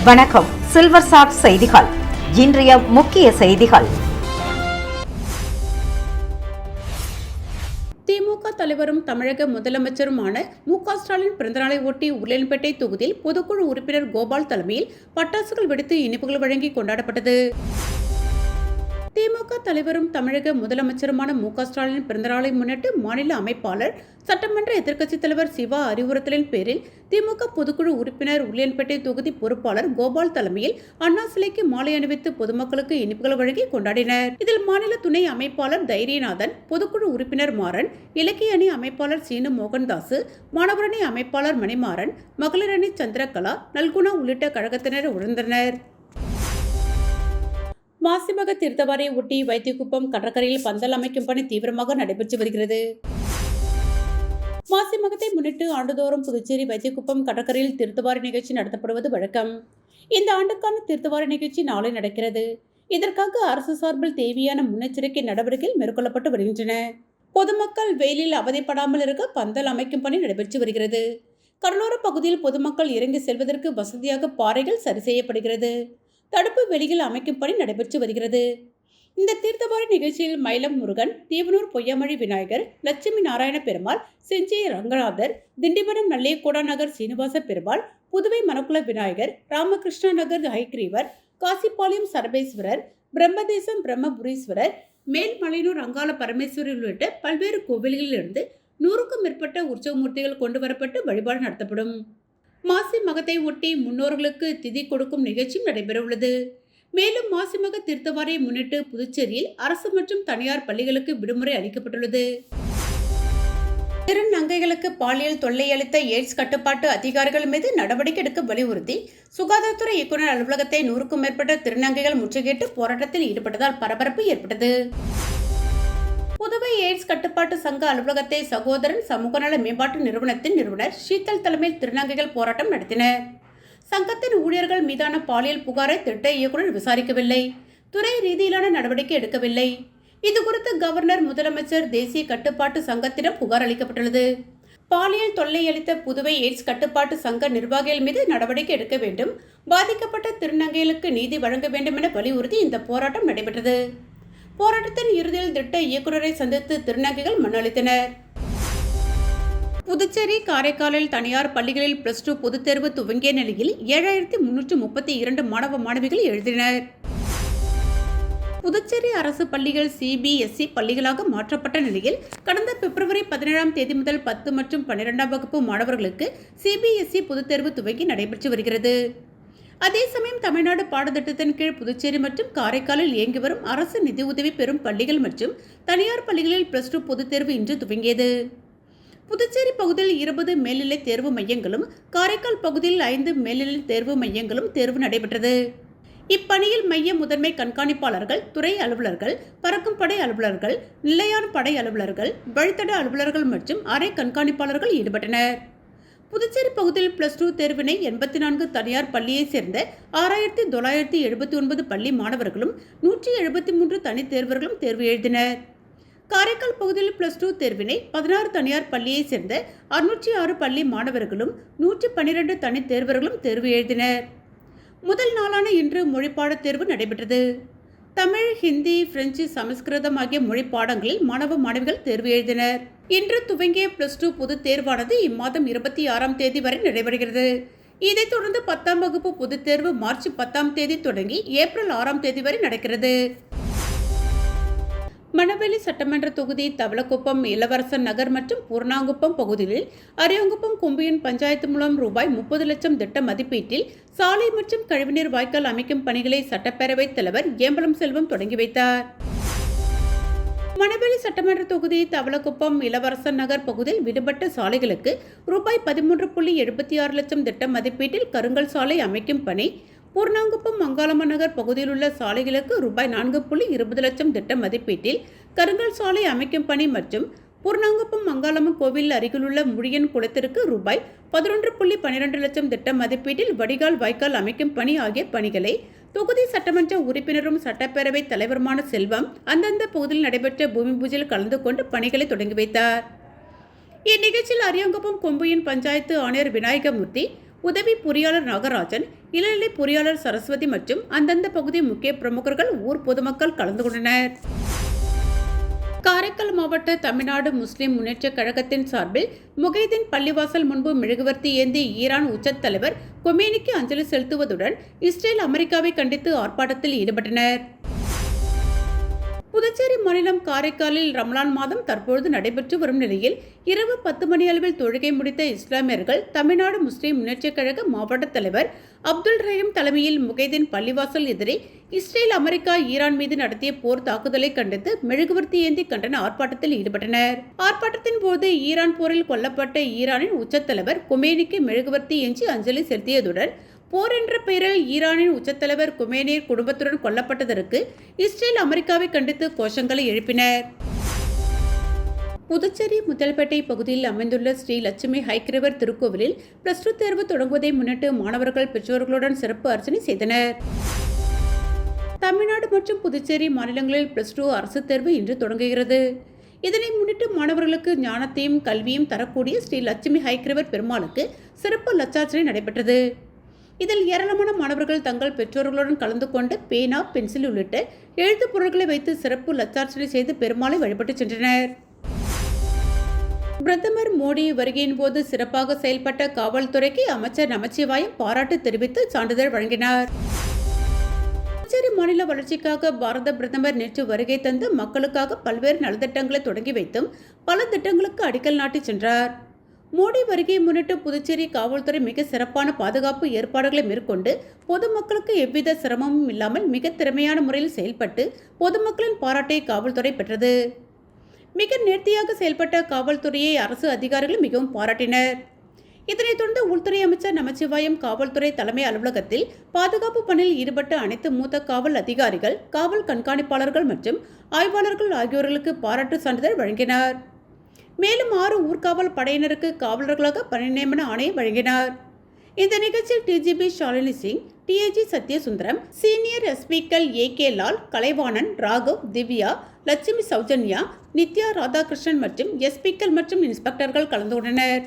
வணக்கம். Silver chat செய்திகள். இன்றைய முக்கிய செய்திகள். திமுக தலைவரும் தமிழக முதலமைச்சருமான மு.க. ஸ்டாலின் பிறந்தநாளை ஒட்டி உருளையன்பேட்டை தொகுதியில் பொதுக்குழு உறுப்பினர் கோபால் தலைமையில் பட்டாசுகள் வெடித்து இனிப்புகள் வழங்கி கொண்டாடப்பட்டது. திமுக தலைவரும் தமிழக முதலமைச்சருமான மு.க. ஸ்டாலின் பிறந்தநாளை முன்னிட்டு மாநில அமைப்பாளர் சட்டமன்ற எதிர்க்கட்சித் தலைவர் சிவா அறிவுறுத்தலின் பேரில் திமுக பொதுக்குழு உறுப்பினர் உருளையன்பேட்டை தொகுதி பொறுப்பாளர் கோபால் தலைமையில் அண்ணா சிலைக்கு மாலை அணிவித்து பொதுமக்களுக்கு இனிப்புகள் வழங்கி கொண்டாடினர். இதில் மாநில துணை அமைப்பாளர் தைரியநாதன், பொதுக்குழு உறுப்பினர் மாறன், இலக்கிய அணி அமைப்பாளர் சீனு மோகன்தாஸ், மாணவரணி அமைப்பாளர் மணிமாறன், மகளிர் அணி சந்திரகலா, நல்குணா உள்ளிட்ட கழகத்தினர் உணர்ந்தனர். மாசிமக தீர்த்தவாரியை ஒட்டி வைத்தியகுப்பம் கடற்கரையில் பந்தல் அமைக்கும் பணி தீவிரமாக நடைபெற்று வருகிறது. மாசிமகத்தை முன்னிட்டு ஆண்டுதோறும் புதுச்சேரி வைத்தியகுப்பம் கடற்கரையில் தீர்த்தவாரி நிகழ்ச்சி நடத்தப்படுவது வழக்கம். இந்த ஆண்டுக்கான தீர்த்தவாரி நிகழ்ச்சி நாளை நடக்கிறது. இதற்காக அரசு சார்பில் தேவையான முன்னெச்சரிக்கை நடவடிக்கைகள் மேற்கொள்ளப்பட்டு வருகின்றன. பொதுமக்கள் வெயிலில் அவதிப்படாமல் இருக்க பந்தல் அமைக்கும் பணி நடைபெற்று வருகிறது. கடலோர பகுதியில் பொதுமக்கள் இறங்கி செல்வதற்கு வசதியாக பாறைகள் சரி செய்யப்படுகிறது. தடுப்பு வேலிகள் அமைக்கும் பணி நடைபெற்று வருகிறது. இந்த தீர்த்தவாரி நிகழ்ச்சியில் மயிலம் முருகன், தீவனூர் பொய்யாமொழி விநாயகர், லட்சுமி நாராயண பெருமாள், செஞ்சி ரங்கநாதர், திண்டிவனம் நல்லேகோடா நகர் சீனிவாச பெருமாள், புதுவை மணக்குள விநாயகர், ராமகிருஷ்ணா நகர் ஹைகிரீவர், காசிப்பாளையம் சரபேஸ்வரர், பிரம்மதேசம் பிரம்மபுரீஸ்வரர், மேல்மலையனூர் அங்காள பரமேஸ்வரர் உள்ளிட்ட பல்வேறு கோவில்களில் இருந்து 100க்கும் மேற்பட்ட உற்சவமூர்த்திகள் கொண்டு வரப்பட்டு வழிபாடு நடத்தப்படும். மாசி மகத்தை ஒட்டி முன்னோர்களுக்கு திதி கொடுக்கும் நிகழ்ச்சியும் நடைபெறவுள்ளது. மேலும் மாசிமக தீர்த்தவாரியை முன்னிட்டு புதுச்சேரியில் அரசு மற்றும் தனியார் பள்ளிகளுக்கு விடுமுறை அளிக்கப்பட்டுள்ளது. திருநங்கைகளுக்கு பாலியல் தொல்லை அளித்த எய்ட்ஸ் கட்டுப்பாட்டு அதிகாரிகள் மீது நடவடிக்கை எடுக்க வலியுறுத்தி சுகாதாரத்துறை இயக்குநர் அலுவலகத்தை 100க்கும் மேற்பட்ட திருநங்கைகள் முற்றுகையிட்டு போராட்டத்தில் ஈடுபட்டதால் பரபரப்பு ஏற்பட்டது. புதுவை எய்ட்ஸ் கட்டுப்பாட்டு சங்க அலுவலகத்தை சகோதரன் சமூக நல மேம்பாட்டு நிறுவனத்தின் நிறுவனர் ஷீதல் தலைமையில் திருநங்கைகள் போராட்டம் நடத்தினர். சங்கத்தின் ஊழியர்கள் மீதான பாலியல் புகாரை திட்ட இயக்குநர் விசாரிக்கவில்லை, துறை ரீதியிலான நடவடிக்கை எடுக்கவில்லை. இதுகுறித்து கவர்னர், முதலமைச்சர், தேசிய கட்டுப்பாட்டு சங்கத்திடம் புகார் அளிக்கப்பட்டுள்ளது. பாலியல் தொல்லை அளித்த புதுவை எய்ட்ஸ் கட்டுப்பாட்டு சங்க நிர்வாகிகள் மீது நடவடிக்கை எடுக்க வேண்டும், பாதிக்கப்பட்ட திருநங்கைகளுக்கு நீதி வழங்க வேண்டும் என வலியுறுத்தி இந்த போராட்டம் நடைபெற்றது. போராட்டத்தின் இறுதியில் திட்ட இயக்குநரை சந்தித்து திருநங்கைகள் மனு அளித்தனர். புதுச்சேரி, காரைக்காலில் தனியார் பள்ளிகளில் +2 பொதுத் தேர்வு துவங்கிய நிலையில் 7332 மாணவ மாணவிகள் எழுதினர். புதுச்சேரி அரசு பள்ளிகள் CBSE பள்ளிகளாக மாற்றப்பட்ட நிலையில் கடந்த பிப்ரவரி 17ஆம் தேதி முதல் 10 மற்றும் 12ஆம் வகுப்பு மாணவர்களுக்கு CBSE பொதுத் தேர்வு துவங்கி நடைபெற்று வருகிறது. அதே சமயம் தமிழ்நாடு பாடத்திட்டத்தின் கீழ் புதுச்சேரி மற்றும் காரைக்காலில் இயங்கி வரும் அரசு நிதி உதவி பெறும் பள்ளிகள் மற்றும் தனியார் பள்ளிகளில் +2 பொதுத் தேர்வு இன்று துவங்கியது. புதுச்சேரி பகுதியில் 20 மேல்நிலை தேர்வு மையங்களும், காரைக்கால் பகுதியில் 5 மேல்நிலை தேர்வு மையங்களும் தேர்வு நடைபெற்றது. இப்பணியில் மைய முதன்மை கண்காணிப்பாளர்கள், துறை அலுவலர்கள், பறக்கும் படை அலுவலர்கள், நிலையான படை அலுவலர்கள், வழித்தட அலுவலர்கள் மற்றும் அறை கண்காணிப்பாளர்கள் ஈடுபட்டனர். புதுச்சேரி பகுதியில் +2 தேர்வினை 84 தனியார் பள்ளியை சேர்ந்த 6979 பள்ளி மாணவர்களும் 173 தனி தேர்வர்களும் தேர்வு எழுதினர். காரைக்கால் பகுதியில் +2 தேர்வினை 16 தனியார் பள்ளியை சேர்ந்த 606 பள்ளி மாணவர்களும் 112 தனி தேர்வர்களும் தேர்வு எழுதினர். முதல் நாளான இன்று மொழிப்பாடத் தேர்வு நடைபெற்றது. தமிழ், ஹிந்தி, பிரெஞ்சு, சமஸ்கிருதம் ஆகிய மொழி பாடங்களில் மாணவ மாணவிகள் தேர்வு எழுதினர். இன்று துவங்கிய +2 பொதுத் தேர்வானது இம்மாதம் 26ஆம் தேதி வரை நடைபெறுகிறது. இதைத் தொடர்ந்து 10ஆம் வகுப்பு பொதுத் தேர்வு மார்ச் 10ஆம் தேதி தொடங்கி ஏப்ரல் 6ஆம் தேதி வரை நடக்கிறது. மணவெளி சட்டமன்ற தொகுதி தவளக்குப்பம், இளவரசன் நகர் மற்றும் பூர்ணாங்குப்பம் பகுதிகளில் அரியாங்குப்பம் கொம்பியன் பஞ்சாயத்து மூலம் ₹30 லட்சம் திட்ட மதிப்பீட்டில் சாலை மற்றும் கழிவுநீர் வாய்க்கால் அமைக்கும் பணிகளை சட்டப்பேரவைத் தலைவர் ஏம்பலம் செல்வம் தொடங்கி வைத்தார். மணவெளி சட்டமன்ற தொகுதி தவளக்குப்பம், இளவரசன் நகர் பகுதியில் விடுபட்ட சாலைகளுக்கு ₹13.76 லட்சம் திட்ட மதிப்பீட்டில் கருங்கல் சாலை அமைக்கும் பணி, பூர்ணாங்குப்பம், மங்காளம்ம நகர் பகுதியில் உள்ள சாலைகளுக்கு ₹4.20 லட்சம் திட்ட மதிப்பீட்டில் கருங்கல் சாலை அமைக்கும் பணி மற்றும் பூர்ணாங்குப்பம் மங்காளம்மன் கோவில் அருகிலுள்ள முடியன் குளத்திற்கு ₹11.12 லட்சம் திட்ட மதிப்பீட்டில் வடிகால் வாய்க்கால் அமைக்கும் பணி ஆகிய பணிகளை தொகுதி சட்டமன்ற உறுப்பினரும் சட்டப்பேரவைத் தலைவருமான செல்வம் அந்தந்த பகுதியில் நடைபெற்ற பூமி பூஜையில் கலந்து கொண்டு பணிகளை தொடங்கி வைத்தார். இந்நிகழ்ச்சியில் அரியாங்குப்பம் கொம்புயின் பஞ்சாயத்து ஆணையர் விநாயகமூர்த்தி, உதவி பொறியாளர் நாகராஜன், இளநிலை பொறியாளர் சரஸ்வதி மற்றும் அந்தந்த பகுதி முக்கிய பிரமுகர்கள், ஊர் பொதுமக்கள் கலந்து கொண்டனர். காரைக்கால் மாவட்ட தமிழ்நாடு முஸ்லிம் முன்னேற்றக் கழகத்தின் சார்பில் முகைதீன் பள்ளிவாசல் முன்பு மெழுகுவர்த்தி ஏந்தி ஈரான் உச்சத் தலைவர் கொமேனிக்கு அஞ்சலி செலுத்துவதுடன் இஸ்ரேல் அமெரிக்காவை கண்டித்து ஆர்ப்பாட்டத்தில் ஈடுபட்டனர். புதுச்சேரி மாநிலம் காரைக்காலில் ரமலான் மாதம் தற்பொழுது நடைபெற்று வரும் நிலையில் இரவு 10 மணி அளவில் தொழுகை முடித்த இஸ்லாமியர்கள் தமிழ்நாடு முஸ்லிம் முன்னேற்றக் கழக மாவட்ட தலைவர் அப்துல் ரஹீம் தலைமையில் முகைதீன் பள்ளிவாசல் எதிரே இஸ்ரேல் அமெரிக்கா ஈரான் மீது நடத்திய போர் தாக்குதலை கண்டித்து மெழுகுவர்த்தி ஏந்தி கண்டன ஆர்ப்பாட்டத்தில் ஈடுபட்டனர். ஆர்ப்பாட்டத்தின் போது ஈரான் போரில் கொல்லப்பட்ட ஈரானின் உச்சத் தலைவர் கொமேனிக்கு மெழுகுவர்த்தி ஏந்தி அஞ்சலி செலுத்தியதுடன் போர் என்ற பெயரில் ஈரானின் உச்சத்தலைவர் கொமேனியின் குடும்பத்துடன் கொல்லப்பட்டதற்கு இஸ்ரேல் அமெரிக்காவை கண்டித்து கோஷங்களை எழுப்பினர். புதுச்சேரி முத்தல்பேட்டை பகுதியில் அமைந்துள்ள ஸ்ரீ லட்சுமி ஹைக்கிரவர் திருக்கோவிலில் +2 தேர்வு தொடங்குவதை முன்னிட்டு மாணவர்கள் பெற்றோர்களுடன் சிறப்பு அர்ச்சனை செய்தனர். தமிழ்நாடு மற்றும் புதுச்சேரி மாநிலங்களில் +2 அரசு தேர்வு இன்று தொடங்குகிறது. இதனை முன்னிட்டு மாணவர்களுக்கு ஞானத்தையும் கல்வியும் தரக்கூடிய ஸ்ரீ லட்சுமி ஹைக்கிரவர் பெருமாளுக்கு சிறப்பு லட்சார்ச்சனை நடைபெற்றது. இதில் ஏராளமான மாணவர்கள் தங்கள் பெற்றோர்களுடன் கலந்து கொண்டு பேனா, பென்சில் உள்ளிட்ட எழுத்துப் பொருட்களை வைத்து சிறப்பு லட்சார்ச்சனை செய்து பெருமாளை வழிபட்டு சென்றனர். பிரதமர் மோடி வருகையின் போது சிறப்பாக செயல்பட்ட காவல்துறைக்கு அமைச்சர் நமச்சிவாயம் பாராட்டு தெரிவித்து சான்றிதழ் வழங்கினார். புதுச்சேரி மாநில வளர்ச்சிக்காக பாரத பிரதமர் நேற்று வருகை தந்து மக்களுக்காக பல்வேறு நலத்திட்டங்களை தொடங்கி வைத்தும் பல திட்டங்களுக்கு அடிக்கல் நாட்டி சென்றார். மோடி வருகையை முன்னிட்டு புதுச்சேரி காவல்துறை மிக சிறப்பான பாதுகாப்பு ஏற்பாடுகளை மேற்கொண்டு பொதுமக்களுக்கு எவ்வித சிரமமும் இல்லாமல் மிக திறமையான முறையில் செயல்பட்டு பொதுமக்களின் பாராட்டை காவல்துறை பெற்றது. மிக நேர்த்தியாக செயல்பட்ட காவல்துறையை அரசு அதிகாரிகள் மிகவும் பாராட்டினர். இதனைத் தொடர்ந்து உள்துறை அமைச்சர் நமச்சிவாயம் காவல்துறை தலைமை அலுவலகத்தில் பாதுகாப்பு பணியில் ஈடுபட்ட அனைத்து மூத்த காவல் அதிகாரிகள், காவல் கண்காணிப்பாளர்கள் மற்றும் ஆய்வாளர்கள் ஆகியோர்களுக்கு பாராட்டு சான்றிதழ் வழங்கினார். மேலும் 6 ஊர்காவல் படையினருக்கு காவலர்களாக பணி நியமன ஆணையை வழங்கினார். இந்த நிகழ்ச்சியில் DGP Shalini Singh, DIG Sathyasundaram, senior எஸ்பிக்கள் AK லால், கலைவாணன், ராகவ், திவ்யா, லட்சுமி சௌஜன்யா, நித்யா ராதாகிருஷ்ணன் மற்றும் எஸ்பிக்கள் மற்றும் இன்ஸ்பெக்டர்கள் கலந்து கொண்டனர்.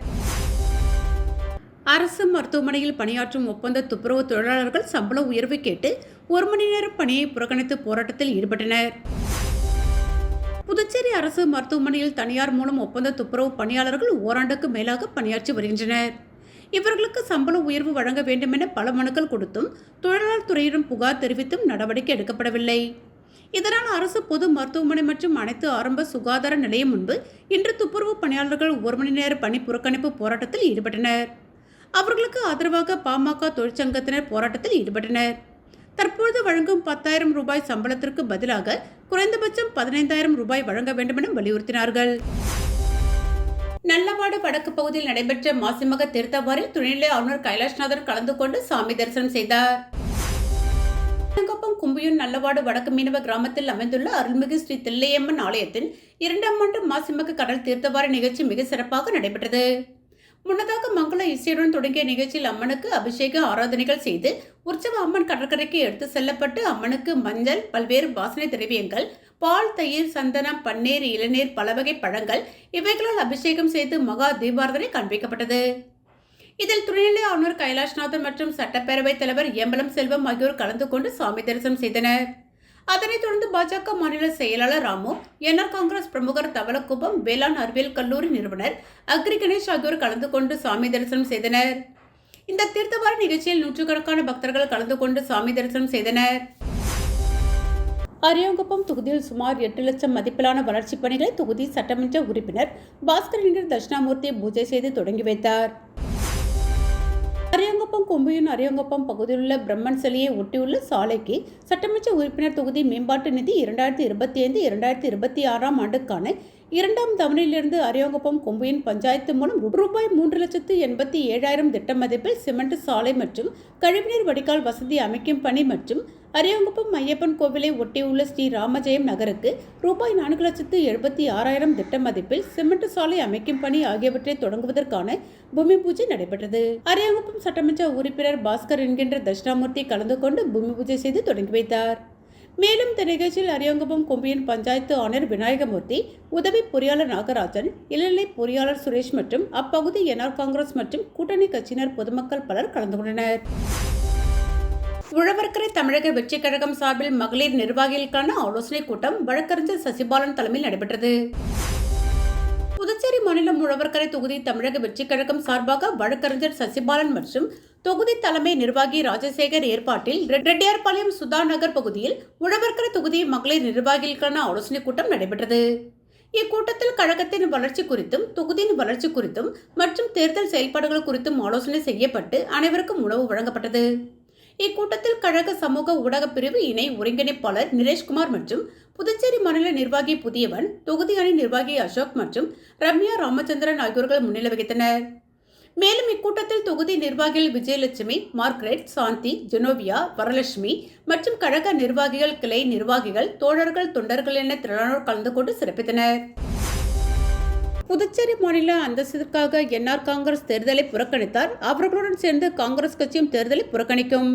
அரசு மருத்துவமனையில் பணியாற்றும் ஒப்பந்த துப்புரவு தொழிலாளர்கள் சம்பள உயர்வு கேட்டு 1 மணி நேரம் பணியை புறக்கணித்து போராட்டத்தில் ஈடுபட்டனர். புதுச்சேரி அரசு மருத்துவமனையில் தனியார் மூலம் ஒப்பந்த துப்புரவு பணியாளர்கள் ஓராண்டுக்கு மேலாக பணியாற்றி வருகின்றனர். இவர்களுக்கு சம்பள உயர்வு வழங்க வேண்டும் என பல மனுக்கள் கொடுத்தும் தொழிலாளர் துறையிடம் புகார் தெரிவித்தும் நடவடிக்கை எடுக்கப்படவில்லை. இதனால் அரசு பொது மருத்துவமனை மற்றும் அனைத்து ஆரம்ப சுகாதார நிலையம் முன்பு இன்று துப்புரவு பணியாளர்கள் 1 மணி நேர பணி புறக்கணிப்பு போராட்டத்தில் ஈடுபட்டனர். அவர்களுக்கு ஆதரவாக பாமக தொழிற்சங்கத்தினர் போராட்டத்தில் ஈடுபட்டனர். தற்போது வழங்கும் 10,000 ரூபாய் சம்பளத்திற்கு பதிலாக குறைந்தபட்சம் 15,000 ரூபாய் வழங்க வேண்டும் என வலியுறுத்தினார்கள். நல்லவாடு வடக்கு பகுதியில் நடைபெற்ற மாசிமக தீர்த்தவாரில் துணைநிலை ஆளுநர் கைலாஷ்நாதன் கலந்து கொண்டு சாமி தரிசனம் செய்தார். கும்பியூர் நல்லவாடு வடக்கு மீனவ கிராமத்தில் அமைந்துள்ள அருள்மிகு ஸ்ரீ தில்லையம்மன் ஆலயத்தின் 2ஆம் ஆண்டு மாசிமக கடல் தீர்த்தவாரி நிகழ்ச்சி மிக சிறப்பாக நடைபெற்றது. முன்னதாக மங்கள இசையுடன் தொடங்கிய நிகழ்ச்சியில் அம்மனுக்கு அபிஷேக ஆராதனைகள் செய்து உற்சவ அம்மன் கடற்கரைக்கு எடுத்து செல்லப்பட்டு அம்மனுக்கு மஞ்சள், பல்வேறு வாசனை திரவியங்கள், பால், தயிர், சந்தனம், பன்னீர், இளநீர், பல வகை பழங்கள் இவைகளால் அபிஷேகம் செய்து மகா தீபாராதனை காண்பிக்கப்பட்டது. இதில் துணைநிலை ஆளுநர் கைலாஷ்நாதன் மற்றும் சட்டப்பேரவைத் தலைவர் எம்பலம் செல்வம் ஆகியோர் கலந்து கொண்டு சாமி தரிசனம் செய்தனர். அதனைத் தொடர்ந்து பாஜக மாநில செயலாளர் ராமு, NR காங்கிரஸ் பிரமுகர் தவளக்குப்பம் வேளாண் அறிவியல் கல்லூரி நிறுவனர் அக்ரி கணேஷ் ஆகியோர் கலந்து கொண்டு சாமி தரிசனம் செய்தனர். இந்த தீர்த்தவாரி நிகழ்ச்சியில் நூற்றுக்கணக்கான பக்தர்கள் கலந்து கொண்டு சாமி தரிசனம் செய்தனர். அரியாங்குப்பம் தொகுதியில் சுமார் 8 லட்சம் மதிப்பிலான வளர்ச்சிப் பணிகளை தொகுதி சட்டமன்ற உறுப்பினர் பாஸ்கர் தட்சிணாமூர்த்தி பூஜை செய்து தொடங்கி வைத்தார். அரியாங்குப்பம் கொம்பியூர் அரியாங்குப்பம் பகுதியில் உள்ள பிரம்மன் சிலையை ஒட்டியுள்ள சாலைக்கு சட்டமன்ற உறுப்பினர் தொகுதி மேம்பாட்டு நிதி 2025-2026 ஆண்டுக்கான 2ஆம் தவணையிலிருந்து அரியாங்குப்பம் கொம்பியூர் பஞ்சாயத்து மூலம் ரூபாய் 3,87,000 திட்ட மதிப்பில் சிமெண்ட் சாலை மற்றும் கழிவுநீர் வடிகால் வசதி அமைக்கும் பணி மற்றும் அரியாங்குப்பம் ஐயப்பன் கோவிலை ஒட்டியுள்ள ஸ்ரீ ராமஜெயம் நகருக்கு ரூபாய் 4,76,000 திட்ட மதிப்பில் சிமெண்ட் சாலை அமைக்கும் பணி ஆகியவற்றை தொடங்குவதற்கான பூமி பூஜை நடைபெற்றது. அரியாங்குப்பம் சட்டமன்ற உறுப்பினர் பாஸ்கர் தட்சிணாமூர்த்தி கலந்து கொண்டு பூமி பூஜை செய்து தொடங்கி வைத்தார். மேலும் இந்த நிகழ்ச்சியில் அரியங்குப்பம் கொம்பியன் பஞ்சாயத்து ஆணையர் விநாயகமூர்த்தி, உதவி பொறியாளர் நாகராஜன், இளநிலை பொறியாளர் சுரேஷ் மற்றும் அப்பகுதி என்ஆர் காங்கிரஸ் மற்றும் கூட்டணி கட்சியினர் பொதுமக்கள் பலர் கலந்து கொண்டனர். உழவர்கரை தமிழக வெற்றிக் கழகம் சார்பில் மகளிர் நிர்வாகிகளுக்கான ஆலோசனைக் கூட்டம் வழக்கறிஞர் சசிபாலன் தலைமையில் நடைபெற்றது. புதுச்சேரி மாநிலம் உழவர்கரை தொகுதி தமிழக வெற்றிக் கழகம் சார்பாக வழக்கறிஞர் சசிபாலன் மற்றும் தொகுதி தலைமை நிர்வாகி ராஜசேகர் ஏற்பாட்டில் ரெட்டியார்பாளையம் சுதா நகர் பகுதியில் உழவர்கரை தொகுதி மகளிர் நிர்வாகிகளுக்கான ஆலோசனைக் கூட்டம் நடைபெற்றது. இக்கூட்டத்தில் கழகத்தின் வளர்ச்சி குறித்தும் தொகுதியின் வளர்ச்சி குறித்தும் மற்றும் தேர்தல் செயல்பாடுகள் குறித்தும் ஆலோசனை செய்யப்பட்டு அனைவருக்கும் உணவு வழங்கப்பட்டது. இக்கூட்டத்தில் கழக சமூக ஊடக பிரிவு இணை ஒருங்கிணைப்பாளர் நிரேஷ்குமார் மற்றும் புதுச்சேரி மாநில நிர்வாகி புதியவன், தொகுதி அணி நிர்வாகி அசோக் மற்றும் ரம்யா ராமச்சந்திரன் ஆகியோர்கள் முன்னிலை வகித்தனர். மேலும் இக்கூட்டத்தில் தொகுதி நிர்வாகிகள் விஜயலட்சுமி, மார்க்ரெட், சாந்தி, ஜெனோவியா, வரலட்சுமி மற்றும் கழக நிர்வாகிகள், கிளை நிர்வாகிகள், தோழர்கள், தொண்டர்கள் என திரளானோர் கலந்து கொண்டு சிறப்பித்தனர். புதுச்சேரி மாநில அந்தஸ்திற்காக என்ஆர் காங்கிரஸ் தேர்தலை புறக்கணித்தார். அவர்களுடன் சேர்ந்து காங்கிரஸ் கட்சியும் தேர்தலை புறக்கணிக்கும்.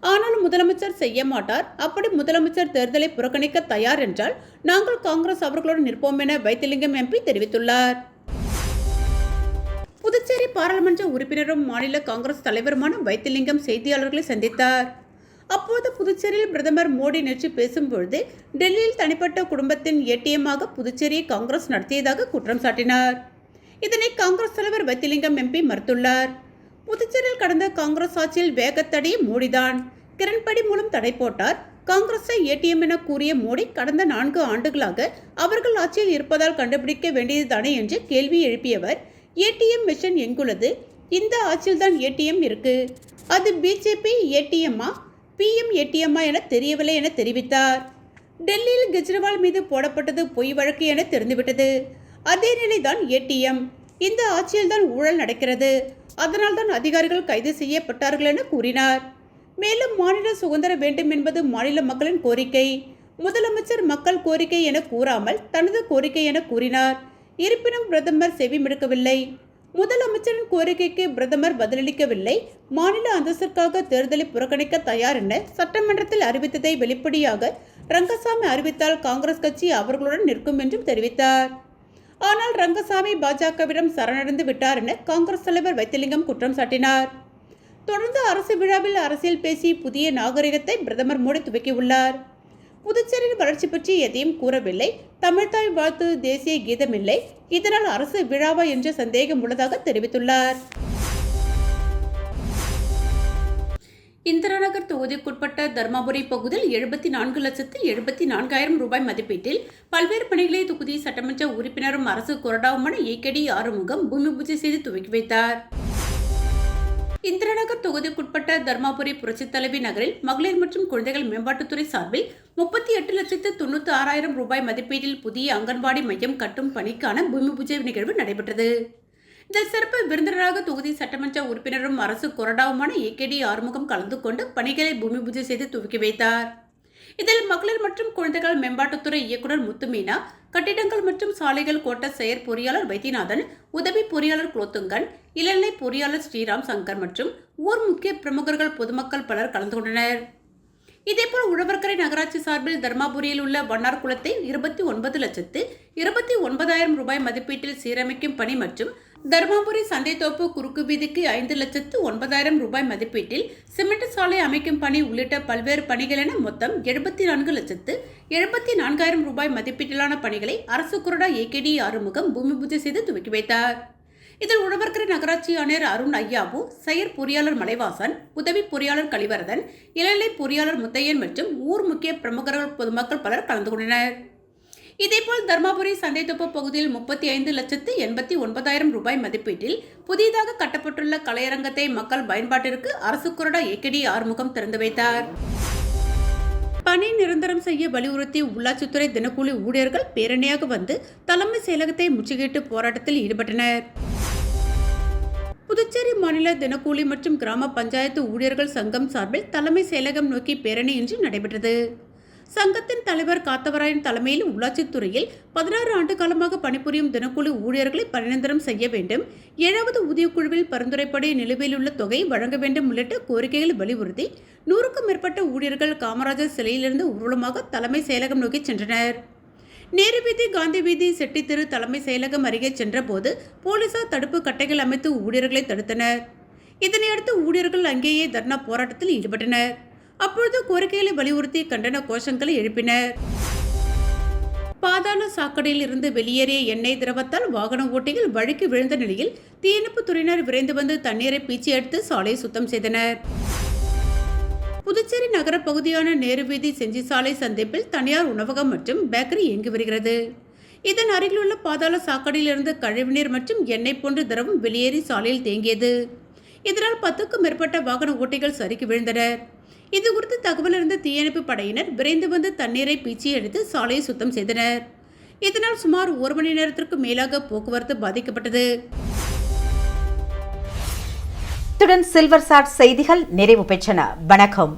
ஆனால் முதலமைச்சர் செய்ய மாட்டார். அப்படி முதலமைச்சர் தேர்தலை புறக்கணிக்க தயார் என்றால் நாங்கள் காங்கிரஸ் அவர்களுடன் நிற்போம் என வைத்திலிங்கம் எம்பி தெரிவித்துள்ளார். புதுச்சேரி பாராளுமன்ற உறுப்பினரும் மாநில காங்கிரஸ் தலைவருமான வைத்திலிங்கம் செய்தியாளர்களை சந்தித்தார். அப்போது புதுச்சேரியில் பிரதமர் மோடி நேற்று பேசும்பொழுது டெல்லியில் தனிப்பட்ட குடும்பத்தின் ஏடிஎம்மாக புதுச்சேரியை காங்கிரஸ் நடத்தியதாக குற்றம் சாட்டினார். இதனை காங்கிரஸ் தலைவர் வைத்திலிங்கம் எம்பி மறுத்துள்ளார். புதுச்சேரியில் கடந்த காங்கிரஸ் ஆட்சியில் வேகத்தடையே மோடிதான். கிரண்பேடி மூலம் தடை போட்டார். காங்கிரஸை ஏடிஎம் என கூறிய மோடி கடந்த 4 ஆண்டுகளாக அவர்கள் ஆட்சியில் இருப்பதால் கண்டுபிடிக்க வேண்டியதுதானே என்று கேள்வி எழுப்பியவர், ஏடிஎம் மிஷன் எங்குள்ளது? இந்த ஆட்சியில்தான் ஏடிஎம் இருக்கு. அது பிஜேபி ஏடிஎம்மா, பிஎம் ஏடிஎம்மா என தெரியவில்லை என தெரிவித்தார். டெல்லியில் கெஜ்ரிவால் மீது போடப்பட்டது பொய் வழக்கு என தெரிந்துவிட்டது. அதே நிலைதான் ஏடிஎம். இந்த ஆட்சியில்தான் ஊழல் நடக்கிறது. அதனால்தான் அதிகாரிகள் கைது செய்யப்பட்டார்கள் என கூறினார். மேலும் மாநில சுதந்திரம் வேண்டும் என்பது மாநில மக்களின் கோரிக்கை. முதலமைச்சர் மக்கள் கோரிக்கை என கூறாமல் தனது கோரிக்கை என கூறினார். இருப்பினும் பிரதமர் செவிமடுக்கவில்லை. முதலமைச்சரின் கோரிக்கைக்கு பிரதமர் பதிலளிக்கவில்லை. மாநில அந்தஸ்திற்காக தேர்தலை புறக்கணிக்க தயார் என சட்டமன்றத்தில் அறிவித்ததை வெளிப்படையாக ரங்கசாமி அறிவித்தால் காங்கிரஸ் கட்சி அவர்களுடன் நிற்கும் என்றும் தெரிவித்தார். ஆனால் ரங்கசாமி பாஜகவிடம் சரணடைந்து விட்டார் என காங்கிரஸ் தலைவர் வைத்திலிங்கம் குற்றம் சாட்டினார். தொடர்ந்து அரசு விழாவில் அரசியல் பேசி புதிய நாகரிகத்தை பிரதமர் மோடி துவக்கியுள்ளார். புதுச்சேரியின் வளர்ச்சி பற்றி எதையும் கூறவில்லை. தமிழ்தாய் வாழ்த்து தேசிய கீதம் இல்லை. இதனால் அரசு விழாவா என்ற சந்தேகம் உள்ளதாக தெரிவித்துள்ளார். இந்திராநகர் தொகுதிக்குட்பட்ட தர்மாபுரி பகுதியில் 74,74,000 ரூபாய் மதிப்பீட்டில் பல்வேறு பணிகளை தொகுதி சட்டமன்ற உறுப்பினரும் அரசு கொறடாவுமான ஏகேடி ஆறுமுகம் பூமி பூஜை செய்து துவக்கி வைத்தார். இந்திராநகர் தொகுதிக்குட்பட்ட தர்மாபுரி புரட்சித் தலைவி நகரில் மகளிர் மற்றும் குழந்தைகள் மேம்பாட்டுத்துறை சார்பில் 38,96,000 ரூபாய் மதிப்பீட்டில் புதிய அங்கன்வாடி மையம் கட்டும் பணிக்கான பூமி பூஜை நிகழ்வு நடைபெற்றது. இதில் சிறப்பு விருந்தினராக தொகுதி சட்டமன்ற உறுப்பினரும் அரசு கொறடாவுமான ஏகேடி ஆறுமுகம் கலந்து கொண்டு பணிகளை பூமி பூஜை செய்து துவக்கி வைத்தார். இதில் மகளிர் மற்றும் குழந்தைகள் மேம்பாட்டுத்துறை இயக்குநர் முத்துமீனா, கட்டிடங்கள் மற்றும் சாலைகள் கோட்ட செயற் பொறியாளர் வைத்தியநாதன், உதவி பொறியாளர் குலோத்துங்கன், இளநிலை பொறியாளர் ஸ்ரீராம் சங்கர் மற்றும் ஊர் முக்கிய பிரமுகர்கள் பொதுமக்கள் பலர் கலந்து கொண்டனர். இதேபோல் உழவர்கரை நகராட்சி சார்பில் தர்மாபுரியில் உள்ள வண்ணார் குளத்தை 29,29,000 ரூபாய் மதிப்பீட்டில் சீரமைக்கும் பணி மற்றும் தர்மாபுரி சந்தைத்தோப்பு குறுக்கு வீதிக்கு 5,09,000 ரூபாய் மதிப்பீட்டில் சிமெண்ட் சாலை அமைக்கும் பணி உள்ளிட்ட பல்வேறு பணிகள் என மொத்தம் 74,74,000 ரூபாய் மதிப்பீட்டிலான பணிகளை அரசு கொறடா ஏகேடி ஆறுமுகம் பூமி பூஜை செய்து துவக்கி வைத்தார். இதில் உழவர்கரை நகராட்சி ஆணையர் அருண் ஐயாவு, செயற் பொறியாளர் மலைவாசன், உதவி பொறியாளர் கலிவரதன், இளநிலை பொறியாளர் முத்தையன் மற்றும் ஊர் முக்கிய பிரமுகர்கள் பொதுமக்கள் பலர் கலந்து கொண்டனர். இதேபோல் தர்மாபுரி சந்தைத்தோப்பு பகுதியில் 35,89,000 ரூபாய் மதிப்பீட்டில் புதிதாக கட்டப்பட்டுள்ள கலையரங்கத்தை மக்கள் பயன்பாட்டிற்கு அரசு கொறடா ஏகேடி ஆறுமுகம் திறந்து வைத்தார். பணி நிரந்தரம் செய்ய வலியுறுத்தி உள்ளாட்சித்துறை தினக்கூலி ஊழியர்கள் பேரணியாக வந்து தலைமை செயலகத்தை முற்றுகையிட்டு போராட்டத்தில் ஈடுபட்டனர். புதுச்சேரி மாநில தினக்கூலி மற்றும் கிராம பஞ்சாயத்து ஊழியர்கள் சங்கம் சார்பில் தலைமை செயலகம் நோக்கி பேரணி இன்று நடைபெற்றது. சங்கத்தின் தலைவர் காத்தவராயன் தலைமையில் உள்ளாட்சித் துறையில் 16 ஆண்டு காலமாக பணிபுரியும் தினக்கூலி ஊழியர்களை பணிநிரந்தரம் செய்ய வேண்டும், 7வது ஊதியக்குழுவில் பரிந்துரைப்படி நிலுவையில் உள்ள தொகை வழங்க வேண்டும் உள்ளிட்ட கோரிக்கைகளை வலியுறுத்தி 100க்கும் மேற்பட்ட ஊழியர்கள் காமராஜர் சிலையிலிருந்து ஊர்வலமாக தலைமை செயலகம் நோக்கி சென்றனர். நேரு வீதி, காந்தி வீதி, செட்டித்தெரு தலைமை செயலகம் அருகே சென்றபோது போலீசார் தடுப்பு கட்டைகள் அமைத்து ஊழியர்களை தடுத்தனர். இதனையடுத்து ஊழியர்கள் அங்கேயே தர்ணா போராட்டத்தில் ஈடுபட்டனர். அப்பொழுது கோரிக்கைகளை வலியுறுத்தி கண்டன கோஷங்களை எழுப்பினர். பாதாள சாக்கடையில் இருந்து வெளியேறிய எண்ணெய் திரவத்தால் வாகன ஓட்டிகள் வழுக்கி விழுந்த நிலையில் தீயணைப்புத் துறையினர் விரைந்து வந்து தண்ணீரை பீச்சி எடுத்து சாலையை சுத்தம் செய்தனர். புதுச்சேரி நகர பகுதியான நேரு வீதி செஞ்சி சாலை சந்திப்பில் தனியார் உணவகம் மற்றும் பேக்கரி இயங்கி வருகிறது. இதன் அருகிலுள்ள பாதாள சாக்கடையிலிருந்து கழிவுநீர் மற்றும் எண்ணெய் போன்ற திரவம் வெளியேறி சாலையில் தேங்கியது. இதனால் 10க்கும் மேற்பட்ட வாகன ஓட்டிகள் சறுக்கி விழுந்தனர். இதுகுறித்து தகவல் அறிந்த தீயணைப்பு படையினர் விரைந்து வந்து தண்ணீரை பீச்சி எடுத்து சாலையை சுத்தம் செய்தனர். இதனால் சுமார் 1 மணி நேரத்திற்கு மேலாக போக்குவரத்து பாதிக்கப்பட்டது. இத்துடன் சில்வர் சாட் செய்திகள் நிறைவு பெற்றன. வணக்கம்.